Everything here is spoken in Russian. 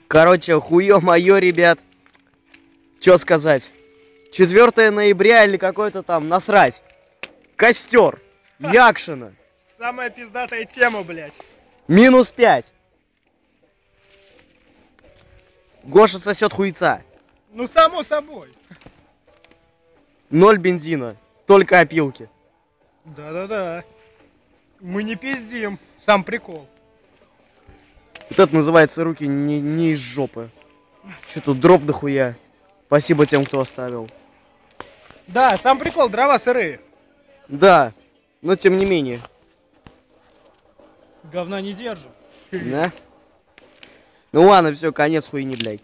Короче, хуё-моё, ребят. Чё сказать? 4 ноября или какой-то там, насрать. Костер. Якшина. Самая пиздатая тема, блядь. -5. Гоша сосет хуйца. Ну, само собой. 0 бензина. Только опилки. Да-да-да. Мы не пиздим. Сам прикол. Вот это называется руки не из жопы. Че тут дроп дохуя. Спасибо тем, кто оставил. Да, сам прикол, дрова сырые. Да, но тем не менее. Говна не держим. Да? Ну ладно, все, конец хуйни, блядь.